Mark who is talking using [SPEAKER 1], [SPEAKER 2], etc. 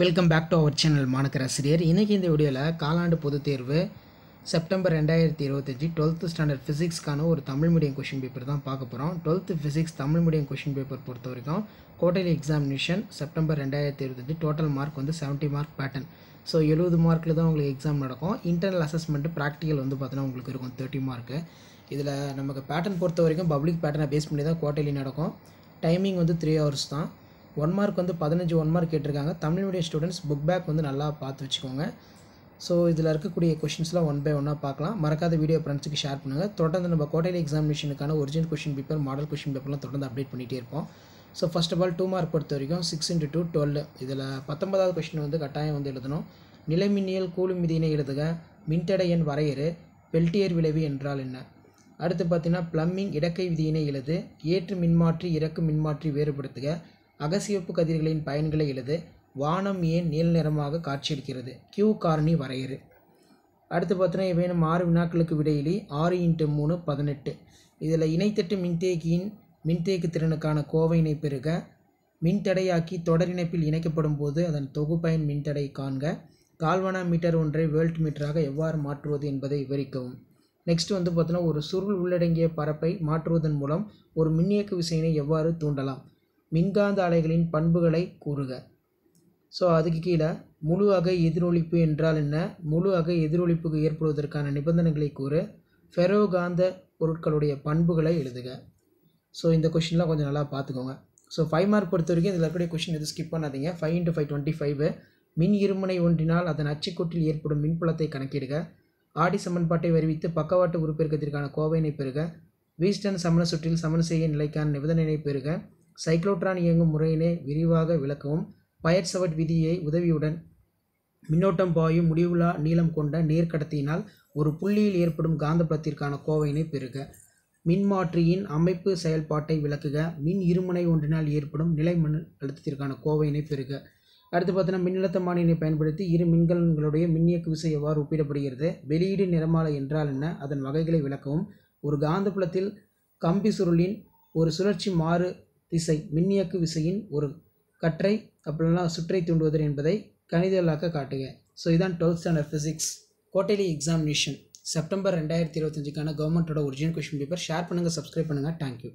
[SPEAKER 1] Welcome back to our channel மாணக்கர் ஆசிரியர். இன்றைக்கி இந்த வீடியோவில் காலாண்டு பொதுத் தேர்வு செப்டம்பர் 2025 12th ஸ்டாண்டர்ட் ஃபிசிக்ஸ்க்கான ஒரு தமிழ் மீடியம் கொஷின் பேப்பர் தான் பார்க்க போகிறோம். 12th physics Tamil medium question paper பொறுத்த வரைக்கும் quarterly examination September 2025 total mark வந்து 70 மார்க் பேட்டர்ன். ஸோ 70 மார்க்கில் தான் உங்களுக்கு எக்ஸாம் நடக்கும். இன்டர்னல் அசஸ்மெண்ட்டு ப்ராக்டிக்கல் வந்து பார்த்தீங்கன்னா உங்களுக்கு இருக்கும் 30 மார்க்கு. இதில் நமக்கு பேட்டர்ன் பொறுத்த வரைக்கும் பப்ளிக் பேட்டர்னை பேஸ் பண்ணி தான் குவார்ட்டர்லி நடக்கும். டைமிங் வந்து 3 hours தான். 1 மார்க் வந்து 15 1 மார்க் கேட்டிருக்காங்க. Tamil medium students book back வந்து நல்லா பார்த்து வச்சுக்கோங்க. ஸோ இதில் இருக்கக்கூடிய கொஷின்ஸ்லாம் 1 by 1 பார்க்கலாம். மறக்காத வீடியோ ஃப்ரெண்ட்ஸுக்கு ஷேர் பண்ணுங்கள். தொடர்ந்து நம்ம குவார்ட்டர்லி எக்ஸாமினேஷனுக்கான original question paper, model question பேப்பர்லாம் தொடர்ந்து அப்டேட் பண்ணிகிட்டே இருப்போம். So first of all 2 mark பொறுத்த வரைக்கும் 6 × 2 12. இதில் 19வது கொஷின் வந்து கட்டாயம் வந்து எழுதணும். நிலைமின்னியல் கூலும் விதியினை எழுதுக. மின்தடை எண் வரையறு. பெல்டியர் விளைவு என்றால் என்ன? அடுத்து பார்த்தீங்கன்னா ப்ளம்பிங் இடக்கை விதியினை எழுது. ஏற்று மின்மாற்றி இறக்கு மின்மாற்றி வேறுபடுத்துக. அகசிவப்பு கதிர்களின் பயன்களை எழுது. வானம் ஏன் நீல நிறமாக காட்சியளிக்கிறது? கியூ காரணி வரையறு. அடுத்து பார்த்தீங்கன்னா இவையும் 6 வினாக்களுக்கு விடையிலி 6 × 3 18. இதில் இணைத்தட்டு மின்தேக்கியின் மின்தேக்கு திறனுக்கான கோவையினை பெறுக. மின்தடையாக்கி தொடர் இணைப்பில் இணைக்கப்படும் போது அதன் தொகுப்பயன் மின்தடை காண்க. கால்வனா மீட்டர் ஒன்றை வோல்ட் மீட்டராக எவ்வாறு மாற்றுவது என்பதை விவரிக்கவும். நெக்ஸ்ட் வந்து பார்த்தீங்கன்னா ஒரு சுருள் உள்ளடங்கிய பரப்பை மாற்றுவதன் மூலம் ஒரு மின்னியக்கு விசையினை எவ்வாறு தூண்டலாம்? மின்காந்த அலைகளின் பண்புகளை கூறுக. ஸோ அதுக்கு கீழே முழு அகை எதிரொலிப்பு என்றால் என்ன? முழு அகை எதிரொலிப்புக்கு ஏற்படுவதற்கான நிபந்தனைகளை கூறு. ஃபெரோகாந்த பொருட்களுடைய பண்புகளை எழுதுக. ஸோ இந்த கொஷின்லாம் கொஞ்சம் நல்லா பார்த்துக்கோங்க. ஸோ 5 மார்க் பொறுத்த வரைக்கும் இதில் இருக்கக்கூடிய கொஷின் எதுவும் ஸ்கிப் பண்ணாதீங்க. 5 × 5 25. மின் இருமுனை ஒன்றினால் அதன் அச்சுக்கூட்டில் ஏற்படும் மின்புலத்தை கணக்கிடுக. ஆடி சமன்பாட்டை வருவித்து பக்கவாட்டு உருப்பெருக்கத்திற்கான கோவையினை பெறுக. வீஸ்டன் சமண சுற்றில் சமன் செய்ய நிலைக்கான நிபந்தனையை பெறுக. சைக்ளோட்ரான் இயங்கும் முறையினை விரிவாக விளக்கவும். பயர்சவர்ட் விதியை உதவியுடன் மின்னோட்டம் பாயும் முடிவுலா நீளம் கொண்ட நேர்கடத்தியினால் ஒரு புள்ளியில் ஏற்படும் காந்தப்புலத்திற்கான கோவையினை பெறுக. மின்மாற்றியின் அமைப்பு செயல்பாட்டை விளக்குக. மின் இருமுனை ஒன்றினால் ஏற்படும் நிலை மின் அழுத்தத்திற்கான கோவையினை பெறுக. அடுத்து பார்த்தீங்கன்னா மின்னழுத்தமானியினை பயன்படுத்தி இரு மின்கலன்களுடைய மின்னியக்கு விசை எவ்வாறு ஒப்பிடப்படுகிறது? வெளியீடு நிறமாலை என்றால் என்ன? அதன் வகைகளை விளக்கவும். ஒரு காந்தப்புலத்தில் கம்பி சுருளின் ஒரு சுழற்சி மாறு திசை மின்னியக்கு விசையின் ஒரு கற்றை அப்படின்னா சுற்றை தூண்டுவது என்பதை கணிதலாக்க காட்டுக. ஸோ இதான் 12th standard physics quarterly examination September 2025க்கான கவர்மெண்ட்டோட ஒரிஜினல் கொஷின் பேப்பர். ஷேர் பண்ணுங்கள், சப்ஸ்கிரைப் பண்ணுங்கள். தேங்க்யூ.